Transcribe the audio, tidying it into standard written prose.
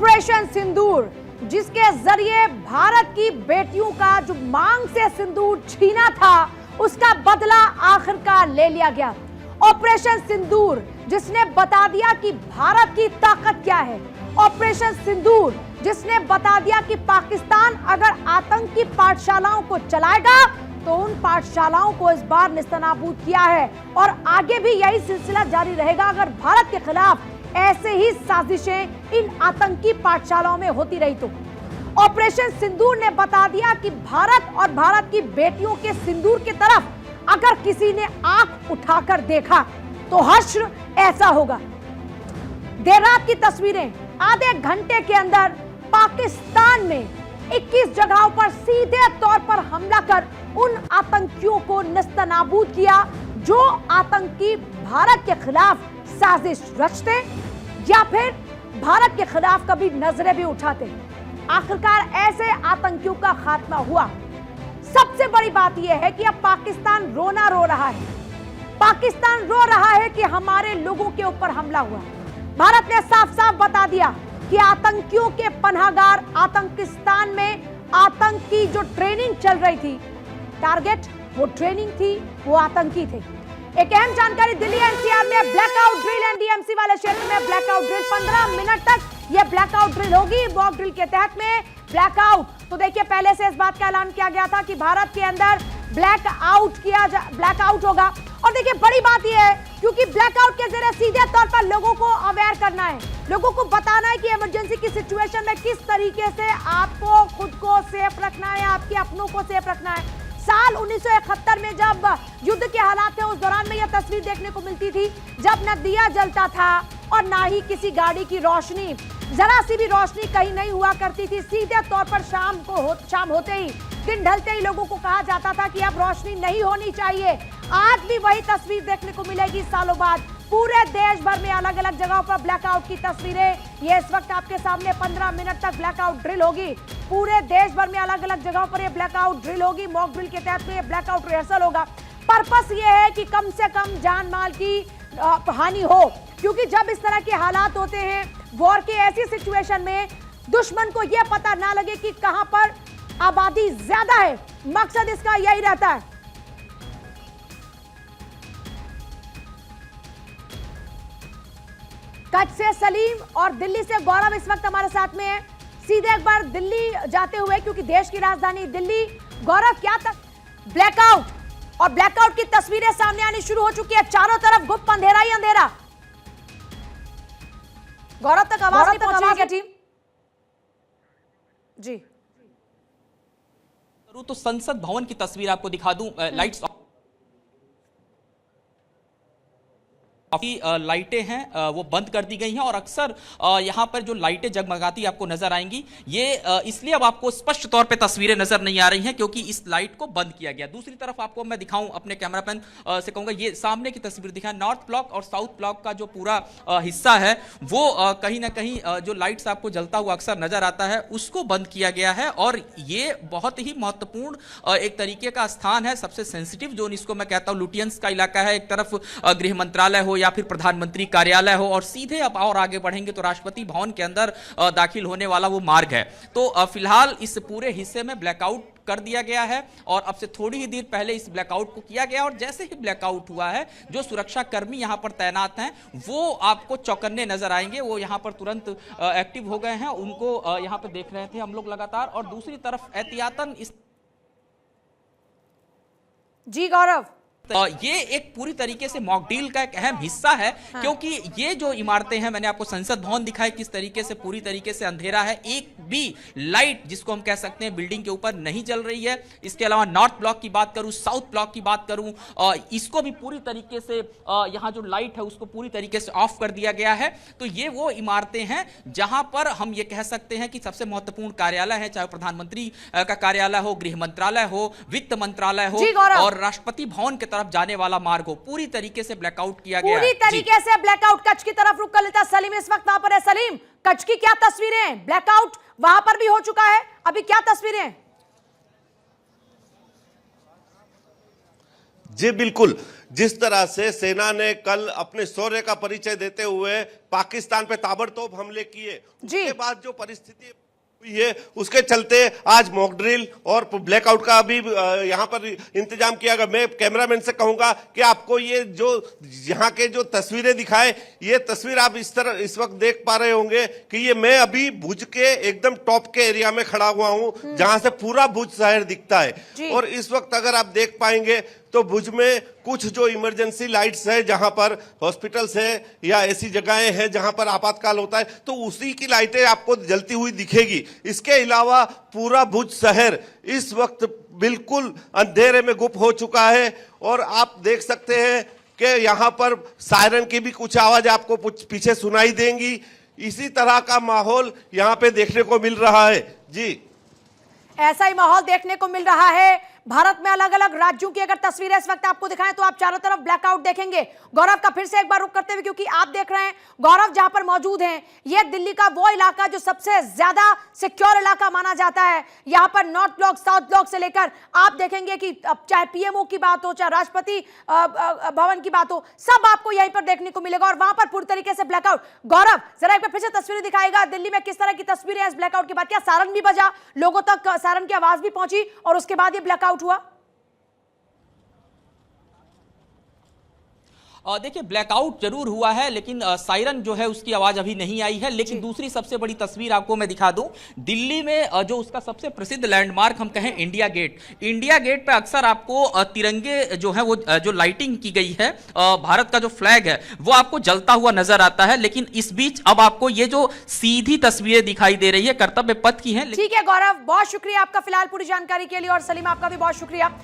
Operation सिंदूर, जिसके जरिए भारत की बेटियों का जो मांग से सिंदूर छीना था, उसका बदला आखिरकार ले लिया गया। ऑपरेशन सिंदूर जिसने बता दिया कि भारत की ताकत क्या है। ऑपरेशन सिंदूर जिसने बता दिया कि पाकिस्तान अगर आतंकी पाठशालाओं को चलाएगा तो उन पाठशालाओं को इस बार निस्तनाबूद किया है और आगे भी यही सिलसिला जारी रहेगा अगर भारत के खिलाफ ऐसे ही साजिशें इन आतंकी पाठशालाओं में होती रही तो। ऑपरेशन सिंदूर ने बता दिया कि भारत और भारत की बेटियों के सिंदूर की तरफ अगर किसी ने आंख उठाकर देखा तो हश्र ऐसा होगा। देर रात की तस्वीरें, आधे घंटे के अंदर पाकिस्तान में 21 जगहों पर सीधे तौर पर हमला कर उन आतंकियों को निस्तनाबूद किया जो आतंकी भारत के खिलाफ साजिश रचते या फिर भारत के खिलाफ कभी नजरें भी उठाते। आखिरकार ऐसे आतंकियों का खात्मा हुआ। सबसे बड़ी बात यह है कि अब पाकिस्तान रोना रो रहा है। पाकिस्तान रो रहा है कि हमारे लोगों के ऊपर हमला हुआ। भारत ने साफ साफ बता दिया कि आतंकियों के पनाहगार आतंकिस्तान में आतंक की जो ट्रेनिंग चल रही थी, टारगेट वो ट्रेनिंग थी, वो आतंकी थे। एक अहम जानकारी, दिल्ली एनसीआर में ब्लैकआउट ड्रिल, एनडीएमसी वाले क्षेत्र में ब्लैकआउट ड्रिल 15 मिनट तक यह ब्लैकआउट ड्रिल होगी। मॉक ड्रिल के तहत में ब्लैकआउट, तो देखिए पहले से इस बात का ऐलान किया गया था कि भारत के अंदर ब्लैकआउट होगा। और देखिए बड़ी बात यह है क्योंकि ब्लैकआउट के जरिए सीधे तौर पर लोगों को अवेयर करना है, लोगों को बताना है कि इमरजेंसी की सिचुएशन में किस तरीके से आपको खुद को सेफ रखना है, आपके अपनों को सेफ रखना है। साल 1971 में जब युद्ध के हालात थे उस दौरान में यह तस्वीर देखने को मिलती थी जब न दिया जलता था और ना ही किसी गाड़ी की रोशनी, जरा सी भी रोशनी कहीं नहीं हुआ करती थी। सीधे तौर पर शाम होते ही, दिन ढलते ही लोगों को कहा जाता था कि अब रोशनी नहीं होनी चाहिए। आज भी वही तस्वीर देखने को मिलेगी सालों बाद। पूरे देश भर में अलग अलग जगहों पर ब्लैकआउट की तस्वीरें, ये इस वक्त आपके सामने 15 मिनट तक ब्लैकआउट ड्रिल होगी। पूरे देश भर में अलग अलग जगहों पर ये ब्लैकआउट ड्रिल होगी। मॉक ड्रिल के तहत में ये ब्लैकआउट रिहर्सल होगा। पर्पस ये है कि कम से कम जान माल की हानि हो, क्योंकि जब इस तरह के हालात होते हैं वॉर के ऐसी सिचुएशन में दुश्मन को यह पता ना लगे कि कहां पर आबादी ज्यादा है। मकसद इसका यही रहता है। कच्छ से सलीम और दिल्ली से गौरव इस वक्त हमारे साथ में है। सीधे एक बार दिल्ली जाते हुए, क्योंकि देश की राजधानी दिल्ली, गौरव क्या तक ब्लैकआउट और ब्लैकआउट की तस्वीरें सामने आनी शुरू हो चुकी है। चारों तरफ गुप्त अंधेरा ही अंधेरा। गौरव तक आवाज नहीं पहुंच रही है टीम जी। तो संसद भवन की तस्वीर आपको दिखा दूं। लाइट्स लाइटें हैं वो बंद कर दी गई हैं और अक्सर यहां पर जो लाइटें जगमगाती आपको नजर आएंगी, ये इसलिए अब आपको स्पष्ट तौर पे तस्वीरें नजर नहीं आ रही हैं क्योंकि इस लाइट को बंद किया गया। दूसरी तरफ आपको मैं दिखाऊं, अपने कैमरामैन से कहूंगा ये सामने की तस्वीर दिखाएं। नॉर्थ ब्लॉक और साउथ ब्लॉक का जो पूरा हिस्सा है वो कहीं ना कहीं जो लाइट्स आपको जलता हुआ अक्सर नजर आता है उसको बंद किया गया है और ये बहुत ही महत्वपूर्ण एक तरीके का स्थान है। सबसे सेंसिटिव जोन इसको मैं कहता हूं, लुटियंस का इलाका है। एक तरफ गृह मंत्रालय हो या फिर प्रधानमंत्री कार्यालय हो और सीधे अब और आगे बढ़ेंगे तो राष्ट्रपति भवन के अंदर दाखिल होने वाला वो मार्ग है। तो फिलहाल इस पूरे हिस्से में ब्लैकआउट कर दिया गया है और अब से थोड़ी ही देर पहले इस ब्लैकआउट को किया गया और जैसे ही ब्लैकआउट हुआ है जो सुरक्षा कर्मी यहां पर तैनात हैं वो आपको चौकन्ने नजर आएंगे। वो यहां पर तुरंत एक्टिव हो गए हैं, उनको यहां पर देख रहे थे हम लोग लगातार। और दूसरी तरफ एहतियातन इस जी गौरव, ये एक पूरी तरीके से मॉक ड्रिल का एक अहम हिस्सा है। हाँ। क्योंकि ये जो इमारतें हैं, मैंने आपको संसद भवन दिखाया किस तरीके से पूरी तरीके से अंधेरा है, एक भी लाइट जिसको हम कह सकते हैं बिल्डिंग के ऊपर नहीं जल रही है। इसके अलावा नॉर्थ ब्लॉक की बात करूं, साउथ ब्लॉक की बात करूं, इसको भी पूरी तरीके से यहां जो लाइट है उसको पूरी तरीके से ऑफ कर दिया गया है। तो ये वो इमारतें हैं जहां पर हम ये कह सकते हैं कि सबसे महत्वपूर्ण कार्यालय है, चाहे प्रधानमंत्री का कार्यालय हो, गृह मंत्रालय हो, वित्त मंत्रालय हो और राष्ट्रपति भवन के तरफ जाने वाला मार्ग हो, पूरी तरीके से ब्लैकआउट किया गया है। पूरी तरीके से ब्लैकआउट। कच्छ की तरफ रुक कर लेता सलीम इस वक्त वहां पर है। सलीम, कच्छ की क्या तस्वीरें हैं? ब्लैकआउट वहां पर भी हो चुका है, अभी क्या तस्वीरें हैं? जी बिल्कुल, जिस तरह से सेना ने कल अपने शौर्य का परिचय देते हुए पाकिस्तान पे ताबड़तोब हमले किए, उसके बाद जो परिस्थिति हुई है उसके चलते आज मॉक ड्रिल और ब्लैकआउट का भी यहाँ पर इंतजाम किया गया। मैं कैमरामैन से कहूंगा कि आपको ये जो यहाँ के जो तस्वीरें दिखाए, ये तस्वीर आप इस वक्त देख पा रहे होंगे कि ये मैं अभी भुज के एकदम टॉप के एरिया में खड़ा हुआ हूं, जहां से पूरा भुज शहर दिखता है। और इस वक्त अगर आप देख पाएंगे तो भुज में कुछ जो इमरजेंसी लाइट्स है, जहां पर हॉस्पिटल्स है या ऐसी जगहें हैं जहां पर आपातकाल होता है, तो उसी की लाइटें आपको जलती हुई दिखेगी। इसके अलावा पूरा भुज शहर इस वक्त बिल्कुल अंधेरे में गुम हो चुका है और आप देख सकते हैं कि यहां पर सायरन की भी कुछ आवाज आपको पीछे सुनाई देंगी। इसी तरह का माहौल यहां पे देखने को मिल रहा है। जी, ऐसा ही माहौल देखने को मिल रहा है। भारत में अलग अलग राज्यों की अगर तस्वीरें इस वक्त आपको दिखाएं तो आप चारों तरफ ब्लैकआउट देखेंगे। गौरव का फिर से एक बार रुक करते हुए, क्योंकि आप देख रहे हैं गौरव जहां पर मौजूद हैं, यह दिल्ली का वो इलाका जो सबसे ज्यादा सिक्योर इलाका माना जाता है। यहां पर नॉर्थ ब्लॉक, साउथ ब्लॉक से लेकर आप देखेंगे कि अब चाहे पीएमओ की बात हो, चाहे राष्ट्रपति भवन की बात हो, सब आपको यहीं पर देखने को मिलेगा और वहां पर पूरी तरीके से ब्लैकआउट। गौरव, जरा एक बार फिर से तस्वीरें दिखाएगा दिल्ली में किस तरह की तस्वीरें हैं इस ब्लैकआउट के बाद? क्या सायरन भी बजा, लोगों तक सायरन की आवाज भी पहुंची और उसके बाद ये ब्लैकआउट हुआ? देखिए, ब्लैकआउट जरूर हुआ है, लेकिन सायरन जो है उसकी आवाज अभी नहीं आई है। लेकिन दूसरी सबसे बड़ी तस्वीर आपको मैं दिखा दूं, दिल्ली में जो उसका सबसे प्रसिद्ध लैंडमार्क हम कहें इंडिया गेट, इंडिया गेट पे अक्सर आपको तिरंगे जो है वो जो लाइटिंग की गई है, भारत का जो फ्लैग है वो आपको जलता हुआ नजर आता है। लेकिन इस बीच अब आपको ये जो सीधी तस्वीरें दिखाई दे रही है कर्तव्य पथ की है। ठीक है गौरव, बहुत शुक्रिया आपका फिलहाल पूरी जानकारी के लिए, और सलीम आपका भी बहुत शुक्रिया।